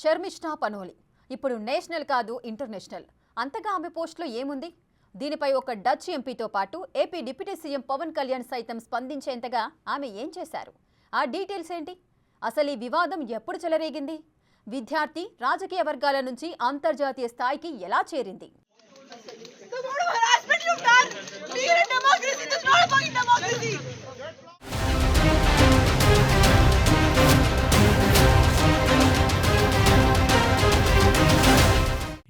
షర్మిష్ఠా పనోలి ఇప్పుడు నేషనల్ కాదు ఇంటర్నేషనల్. అంతగా ఆమె పోస్టులో ఏముంది? దీనిపై ఒక డచ్ ఎంపీతో పాటు AP deputy CM Pawan Kalyan సైతం స్పందించేంతగా ఆమె ఏం చేశారు? ఆ డీటెయిల్స్ ఏంటి? అసలు ఈ వివాదం ఎప్పుడు చెలరేగింది? విద్యార్థి రాజకీయ వర్గాల నుంచి అంతర్జాతీయ స్థాయికి ఎలా చేరింది?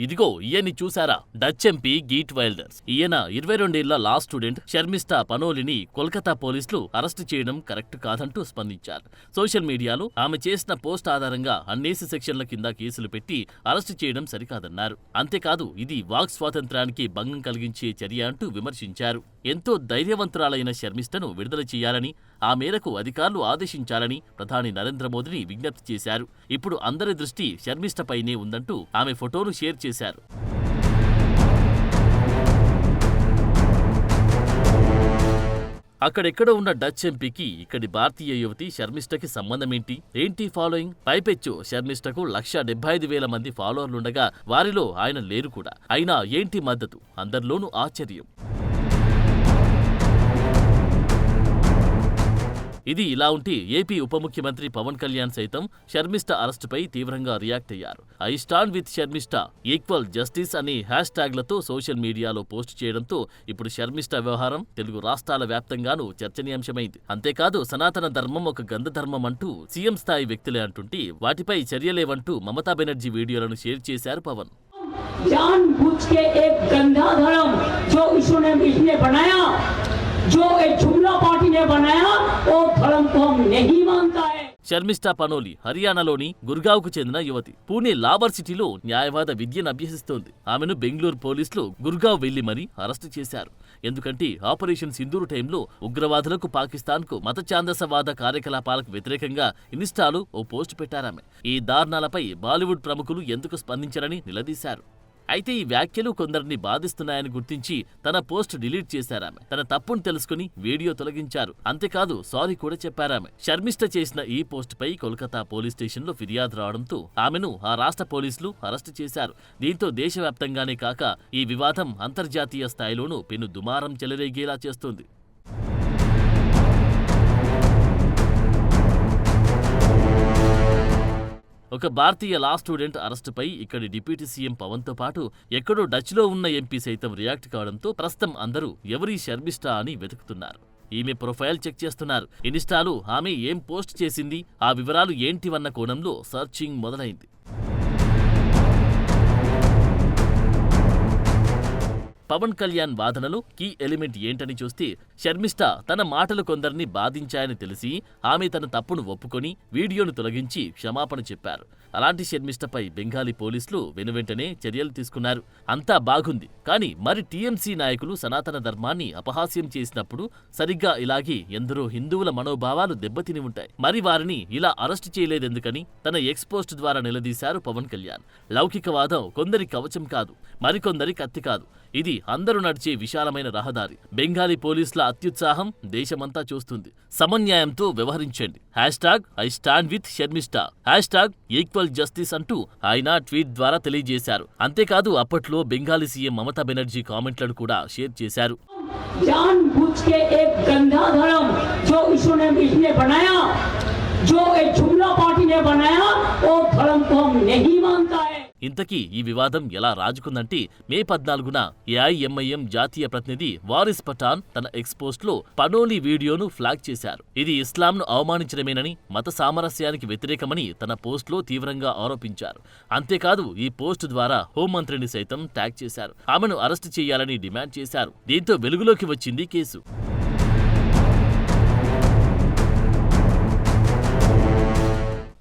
ఇదిగో ఈయన్ని చూసారా? డచ్ ఎంపీ గీట్ వైల్డర్స్. ఈయన 22 ఏళ్ల లా స్టూడెంట్ షర్మిష్ఠా పనోలిని కోల్కతా పోలీసులు అరెస్టు చేయడం కరెక్ట్ కాదంటూ స్పందించారు. సోషల్ మీడియాలో ఆమె చేసిన పోస్ట్ ఆధారంగా అన్నేసి సెక్షన్ల కింద కేసులు పెట్టి అరెస్టు చేయడం సరికాదన్నారు. అంతేకాదు ఇది వాక్ స్వాతంత్ర్యానికి భంగం కలిగించే చర్య అంటూ విమర్శించారు. ఎంతో ధైర్యవంతురాలైన షర్మిష్ఠను విడుదల చేయాలని, ఆ మేరకు అధికారులు ఆదేశించాలని ప్రధాని నరేంద్ర మోదీని విజ్ఞప్తి చేశారు. ఇప్పుడు అందరి దృష్టి షర్మిష్ఠపైనే ఉందంటూ ఆమె ఫోటోను షేర్ చేశారు. అక్కడెక్కడో ఉన్న డచ్ ఎంపీకి ఇక్కడి భారతీయ యువతి షర్మిష్ఠకి సంబంధమేంటి? ఏంటి ఫాలోయింగ్? పైపెచ్చు షర్మిష్ఠకు 1,75,000 మంది ఫాలోవర్లుండగా వారిలో ఆయన లేరు కూడా. అయినా ఏంటి మద్దతు? అందరిలోనూ ఆశ్చర్యం. ఇది ఇలా ఉంటే ఏపీ ఉప ముఖ్యమంత్రి పవన్ కళ్యాణ్ సైతం షర్మిష్ఠ అరెస్టుపై తీవ్రంగా రియాక్ట్ అయ్యారు. I stand with Sharmishtha equal justice అనే హ్యాష్ ట్యాగ్లతో సోషల్ మీడియాలో పోస్ట్ చేయడంతో ఇప్పుడు షర్మిష్ఠ వ్యవహారం తెలుగు రాష్ట్రాల వ్యాప్తంగానూ చర్చనీయాంశమైంది. అంతేకాదు సనాతన ధర్మం ఒక గంధ ధర్మం అంటూ సీఎం స్థాయి వ్యక్తులే అంటుంటే వాటిపై చర్యలేవంటూ మమతా బెనర్జీ వీడియోలను షేర్ చేశారు పవన్. షర్మిష్ఠా పనోలి హర్యానాలోని గుర్గావ్కు చెందిన యువతి. పూణే లాబర్ సిటీలో న్యాయవాద విద్యను అభ్యసిస్తోంది. ఆమెను బెంగళూరు పోలీసులు గుర్గావ్ వెళ్లి మరీ అరెస్టు చేశారు. ఎందుకంటే ఆపరేషన్ సింధూరు టైంలో ఉగ్రవాదులకు, పాకిస్తాన్కు, మత ఛాందసవాద కార్యకలాపాలకు వ్యతిరేకంగా ఇన్స్టాలో ఓ పోస్టు పెట్టారామె. ఈ దారుణాలపై బాలీవుడ్ ప్రముఖులు ఎందుకు స్పందించరని నిలదీశారు. అయితే ఈ వ్యాఖ్యలు కొందరిని బాధిస్తున్నాయని గుర్తించి తన పోస్ట్ డిలీట్ చేశారామె. తన తప్పును తెలుసుకుని వీడియో తొలగించారు. అంతేకాదు సారీ కూడా చెప్పారామె. షర్మిష్ఠ చేసిన ఈ పోస్ట్ పై కోల్కతా పోలీస్ స్టేషన్లో ఫిర్యాదు రావడంతో ఆమెను ఆ రాష్ట్ర పోలీసులు అరెస్టు చేశారు. దీంతో దేశవ్యాప్తంగానే కాక ఈ వివాదం అంతర్జాతీయ స్థాయిలోనూ పెను దుమారం చెలరేగేలా చేస్తోంది. ఒక భారతీయ లా స్టూడెంట్ అరెస్టుపై ఇక్కడి డిప్యూటీ సీఎం పవన్తో పాటు ఎక్కడో డచ్లో ఉన్న ఎంపీ సైతం రియాక్ట్ కావడంతో ప్రస్తుతం అందరూ ఎవరీ షర్మిష్ఠ అని వెతుకుతున్నారు. ఈమె ప్రొఫైల్ చెక్ చేస్తున్నారు. ఇన్స్టాలో ఆమె ఏం పోస్ట్ చేసింది, ఆ వివరాలు ఏంటివన్న కోణంలో సర్చింగ్ మొదలైంది. పవన్ కళ్యాణ్ వాదనలో కీ ఎలిమెంట్ ఏంటని చూస్తే షర్మిష్ఠ తన మాటలు కొందరిని బాధించాయని తెలిసి ఆమె తన తప్పును ఒప్పుకొని వీడియోను తొలగించి క్షమాపణ చెప్పారు. అలాంటి షర్మిష్ఠపై బెంగాలీ పోలీసులు వెనువెంటనే చర్యలు తీసుకున్నారు. అంతా బాగుంది. కానీ మరి టీఎంసీ నాయకులు సనాతన ధర్మాన్ని అపహాస్యం చేసినప్పుడు సరిగ్గా ఇలాగే ఎందరో హిందువుల మనోభావాలు దెబ్బతిని ఉంటాయి. మరి వారిని ఇలా అరెస్టు చేయలేదెందుకని తన ఎక్స్ పోస్ట్ ద్వారా నిలదీశారు పవన్ కళ్యాణ్. లౌకికవాదం కొందరి కవచం కాదు, మరికొందరి కత్తి కాదు. ఇది అందరూ నడిచే విశాలమైన రహదారి. బెంగాలీ పోలీసుల అత్యుత్సాహం దేశమంతా చూస్తుంది. సమన్యాయంతో వ్యవహరించండి. #I stand with Sharmishtha, #equal justice అంటూ ఆయన ట్వీట్ ద్వారా తెలియజేశారు. అంతేకాదు అప్పట్లో బెంగాలీ సీఎం మమతా బెనర్జీ కామెంట్లను కూడా షేర్ చేశారు. ఇంతకీ ఈ వివాదం ఎలా రాజుకుందంటే మే 14న ఏఐఎంఐఎం జాతీయ ప్రతినిధి వారిస్ పఠాన్ తన ఎక్స్ పోస్ట్ లో పనోలి వీడియోను ఫ్లాగ్ చేశారు. ఇది ఇస్లాంను అవమానించడమేనని, మత సామరస్యానికి వ్యతిరేకమని తన పోస్ట్ లో తీవ్రంగా ఆరోపించారు. అంతేకాదు ఈ పోస్ట్ ద్వారా హోంమంత్రిని సైతం ట్యాగ్ చేశారు. ఆమెను అరెస్టు చేయాలని డిమాండ్ చేశారు. దీంతో వెలుగులోకి వచ్చింది కేసు.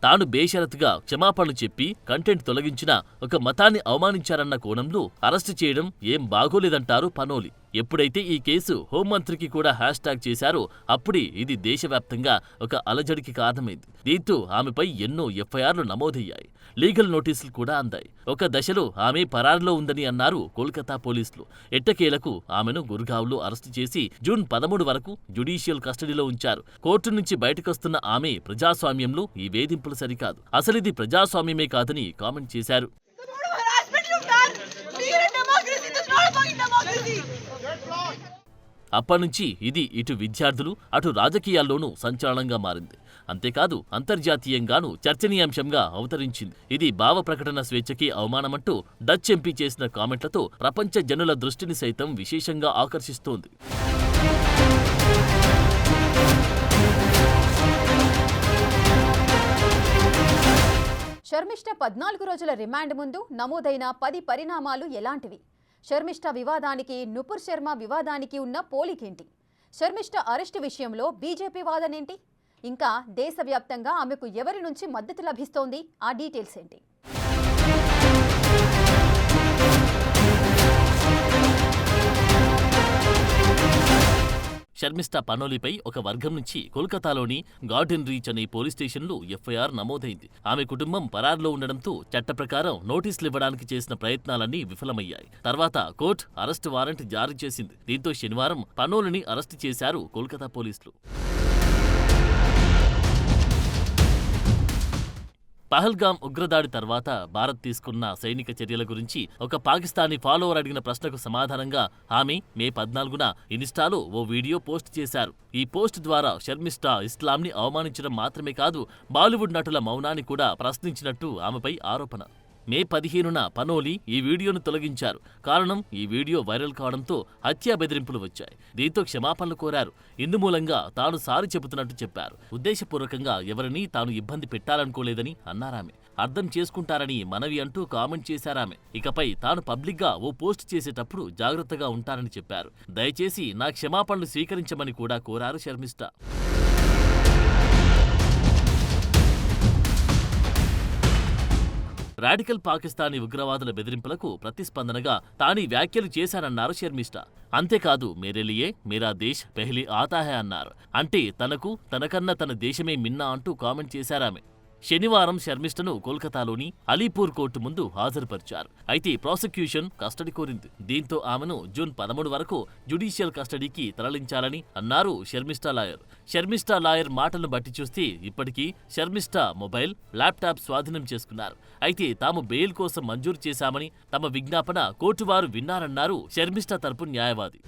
తాను బేషరతుగా క్షమాపణలు చెప్పి కంటెంట్ తొలగించినా ఒక మతాన్ని అవమానించారన్న కోణంలో అరెస్టు చేయడం ఏం బాగోలేదంటారు పనోలి. ఎప్పుడైతే ఈ కేసు హోంమంత్రికి కూడా హ్యాష్ ట్యాగ్ చేశారో అప్పుడే ఇది దేశవ్యాప్తంగా ఒక అలజడికి కారణమైంది. దీంతో ఆమెపై ఎన్నో ఎఫ్ఐఆర్లు నమోదయ్యాయి. లీగల్ నోటీసులు కూడా అందాయి. ఒక దశలో ఆమె పరారులో ఉందని అన్నారు కోల్కతా పోలీసులు. ఎట్టకేలకు ఆమెను గుర్గావ్లో అరెస్టు చేసి జూన్ 13 వరకు జ్యుడిషియల్ కస్టడీలో ఉంచారు. కోర్టు నుంచి బయటకొస్తున్న ఆమె ప్రజాస్వామ్యంలో ఈ వేధింపులు సరికాదు, అసలిది ప్రజాస్వామ్యమే కాదని కామెంట్ చేశారు. అప్పటినుంచి ఇది ఇటు విద్యార్థులు అటు రాజకీయాల్లోనూ సంచలనంగా మారింది. అంతేకాదు అంతర్జాతీయంగానూ చర్చనీయాంశంగా అవతరించింది. ఇది భావ ప్రకటన స్వేచ్ఛకి అవమానమంటూ డచ్ ఎంపీ చేసిన కామెంట్లతో ప్రపంచ జనుల దృష్టిని సైతం విశేషంగా ఆకర్షిస్తోంది. శర్మిష్ఠ 14 రోజుల రిమాండ్ ముందు నమోదైన 10 పరిణామాలు ఎలాంటివి? శర్మిష్ఠ వివాదానికి, నుపుర్ శర్మ వివాదానికి ఉన్న పోలికేంటి? శర్మిష్ఠ అరెస్టు విషయంలో బీజేపీ వాదనేంటి? ఇంకా దేశవ్యాప్తంగా ఆమెకు ఎవరి నుంచి మద్దతు లభిస్తోంది? ఆ డీటెయిల్స్ ఏంటి? షర్మిష్ఠ పనోలిపై ఒక వర్గం నుంచి కోల్కతాలోని గార్డెన్ రీచ్ అనే పోలీస్ స్టేషన్లో ఎఫ్ఐఆర్ నమోదైంది. ఆమె కుటుంబం పరారులో ఉండడంతో చట్ట ప్రకారం నోటీసులు ఇవ్వడానికి చేసిన ప్రయత్నాలన్నీ విఫలమయ్యాయి. తర్వాత కోర్టు అరెస్టు వారెంట్ జారీ చేసింది. దీంతో శనివారం పనోలిని అరెస్టు చేశారు కోల్కతా పోలీసులు. పహల్గాం ఉగ్రదాడి తర్వాత భారత్ తీసుకున్న సైనిక చర్యల గురించి ఒక పాకిస్తానీ ఫాలోవర్ అడిగిన ప్రశ్నకు సమాధానంగా ఆమె మే 14న ఇన్స్టాలో ఓ వీడియో పోస్ట్ చేశారు. ఈ పోస్ట్ ద్వారా షర్మిష్ఠ ఇస్లాంని అవమానించడం మాత్రమే కాదు, బాలీవుడ్ నటుల మౌనాన్ని కూడా ప్రశ్నించినట్టు ఆమెపై ఆరోపణ. మే 15న పనోలి ఈ వీడియోను తొలగించారు. కారణం, ఈ వీడియో వైరల్ కావడంతో హత్యా బెదిరింపులు వచ్చాయి. దీంతో క్షమాపణలు కోరారు. ఇందుమూలంగా తాను సారీ చెబుతున్నట్టు చెప్పారు. ఉద్దేశపూర్వకంగా ఎవరినీ తాను ఇబ్బంది పెట్టాలనుకోలేదని అన్నారామె. అర్థం చేసుకుంటారని మనవి అంటూ కామెంట్ చేశారామె. ఇకపై తాను పబ్లిక్గా ఓ పోస్ట్ చేసేటప్పుడు జాగ్రత్తగా ఉంటారని చెప్పారు. దయచేసి నా క్షమాపణలు స్వీకరించమని కూడా కోరారు శర్మిష్ఠ. రాడికల్ పాకిస్తానీ ఉగ్రవాదుల బెదిరింపులకు ప్రతిస్పందనగా తానీ వ్యాఖ్యలు చేశానన్నారు శర్మిష్ఠ. అంతేకాదు, మేరే లియే మేరా దేశ్ పెహ్లీ ఆతా హై అన్నారు. అంటే తనకన్నా తన దేశమే మిన్నా అంటూ కామెంట్ చేశారామె. శనివారం శర్మిష్ఠను కోల్కతాలోని అలీపూర్ కోర్టు ముందు హాజరుపరిచారు. అయితే ప్రాసిక్యూషన్ కస్టడీ కోరింది. దీంతో ఆమెను జూన్ 13 వరకు జ్యుడిషియల్ కస్టడీకి తరలించాలని అన్నారు శర్మిష్ఠ లాయర్. శర్మిష్ఠ లాయర్ మాటలను బట్టి చూస్తే ఇప్పటికీ శర్మిష్ఠ మొబైల్, ల్యాప్టాప్ స్వాధీనం చేసుకున్నారు. అయితే తాము బెయిల్ కోసం మంజూరు చేశామని తమ విజ్ఞాపన కోర్టు వారు విన్నారన్నారు శర్మిష్ఠ తరపు న్యాయవాది.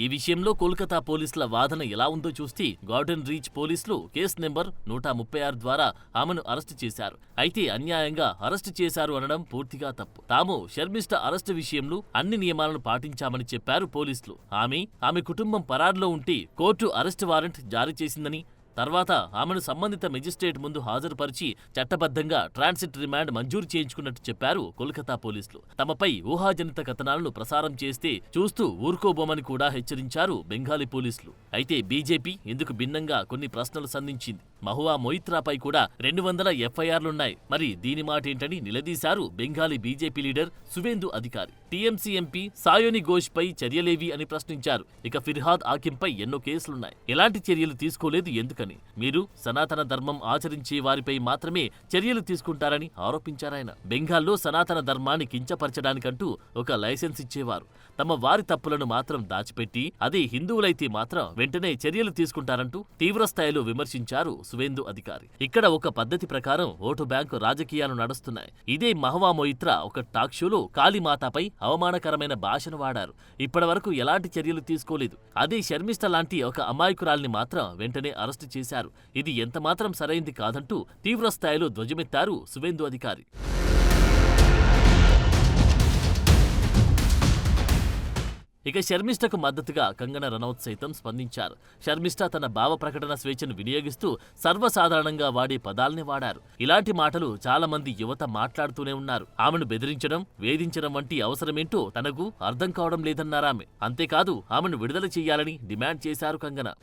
ఈ విషయంలో కోల్కతా పోలీసుల వాదన ఎలా ఉందో చూస్తే గార్డెన్ రీచ్ పోలీసులు కేసు నెంబర్ 136 ద్వారా ఆమెను అరెస్టు చేశారు. అయితే అన్యాయంగా అరెస్టు చేశారు అనడం పూర్తిగా తప్పు. తాము షర్మిష్ఠ అరెస్టు విషయంలో అన్ని నియమాలను పాటించామని చెప్పారు పోలీసులు. ఆమె కుటుంబం పరారులో ఉంటే కోర్టు అరెస్టు వారెంట్ జారీ చేసిందని, తర్వాత ఆమెను సంబంధిత మెజిస్ట్రేట్ ముందు హాజరుపరిచి చట్టబద్ధంగా ట్రాన్సిట్ రిమాండ్ మంజూరు చేయించుకున్నట్టు చెప్పారు కోల్కతా పోలీసులు. తమపై ఊహాజనిత కథనాలను ప్రసారం చేస్తే చూస్తూ ఊరుకోబోమని కూడా హెచ్చరించారు బెంగాలీ పోలీసులు. అయితే బీజేపీ ఇందుకు భిన్నంగా కొన్ని ప్రశ్నలు సంధించింది. మహువా మొయిత్రాపై కూడా 200 ఎఫ్ఐఆర్లున్నాయి. మరి దీని మాటేంటని నిలదీశారు బెంగాలీ బీజేపీ లీడర్ సువేందు అధికారి. టీఎంసీ ఎంపీ సాయోని ఘోష్పై చర్యలేవి అని ప్రశ్నించారు. ఇక ఫిర్హాద్ ఆకింపై ఎన్నో కేసులున్నాయి. ఎలాంటి చర్యలు తీసుకోలేదు ఎందుకని? మీరు సనాతన ధర్మం ఆచరించే వారిపై మాత్రమే చర్యలు తీసుకుంటారని ఆరోపించారాయన. బెంగాల్లో సనాతన ధర్మాన్ని కించపరచడానికంటూ ఒక లైసెన్స్ ఇచ్చేవారు. తమ వారి తప్పులను మాత్రం దాచిపెట్టి అదే హిందువులైతే మాత్రం వెంటనే చర్యలు తీసుకుంటారంటూ తీవ్రస్థాయిలో విమర్శించారు సువేందు అధికారి. ఇక్కడ ఒక పద్ధతి ప్రకారం ఓటు బ్యాంకు రాజకీయాలు నడుస్తున్నాయి. ఇదే మహువా మొయిత్రా ఒక టాక్ షోలో కాళీమాతపై అవమానకరమైన భాషను వాడారు. ఇప్పటివరకు ఎలాంటి చర్యలు తీసుకోలేదు. అదే శర్మిష్ఠ లాంటి ఒక అమాయకురాల్ని మాత్రం వెంటనే అరెస్టు చేశారు. ఇది ఎంతమాత్రం సరైంది కాదంటూ తీవ్రస్థాయిలో ధ్వజమెత్తారు సువేందు అధికారి. ఇక షర్మిష్ఠకు మద్దతుగా కంగనా రనౌత్ సైతం స్పందించారు. షర్మిష్ఠ తన భావ ప్రకటన స్వేచ్ఛను వినియోగిస్తూ సర్వసాధారణంగా వాడే పదాల్ని వాడారు. ఇలాంటి మాటలు చాలా మంది యువత మాట్లాడుతూనే ఉన్నారు. ఆమెను బెదిరించడం, వేధించడం వంటి అవసరమేంటో తనకు అర్థం కావడం లేదన్నారామె. అంతేకాదు, ఆమెను విడుదల చేయాలని డిమాండ్ చేశారు కంగనా.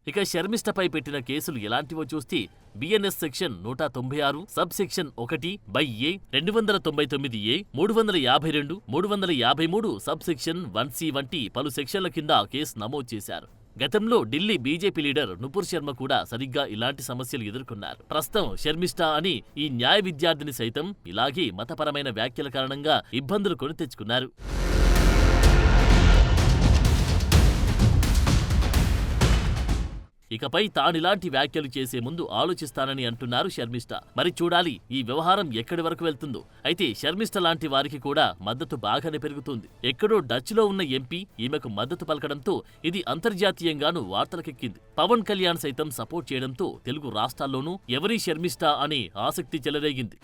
ఇక శర్మిష్టపై పెట్టిన కేసులు ఎలాంటివో చూస్తే BNS section 196, sub section 1/A, 299A, 352, 353, sub section 1C వంటి పలు సెక్షన్ల కింద కేసు నమోదు చేశారు. గతంలో ఢిల్లీ బీజేపీ లీడర్ నుపూర్ శర్మ కూడా సరిగ్గా ఇలాంటి సమస్యలు ఎదుర్కొన్నారు. ప్రస్తుతం శర్మిష్ఠ అని ఈ న్యాయ విద్యార్థిని సైతం ఇలాగే మతపరమైన వ్యాఖ్యల కారణంగా ఇబ్బందులు కొని తెచ్చుకున్నారు. ఇకపై తానిలాంటి వ్యాఖ్యలు చేసే ముందు ఆలోచిస్తానని అంటున్నారు శర్మిష్ఠ. మరి చూడాలి ఈ వ్యవహారం ఎక్కడి వరకు వెళ్తుందో. అయితే శర్మిష్ఠ లాంటి వారికి కూడా మద్దతు బాగానే పెరుగుతుంది. ఎక్కడో డచ్లో ఉన్న ఎంపీ ఈమెకు మద్దతు పలకడంతో ఇది అంతర్జాతీయంగానూ వార్తలకెక్కింది. పవన్ కళ్యాణ్ సైతం సపోర్ట్ చేయడంతో తెలుగు రాష్ట్రాల్లోనూ ఎవరీ శర్మిష్ఠ అనే ఆసక్తి చెలరేగింది.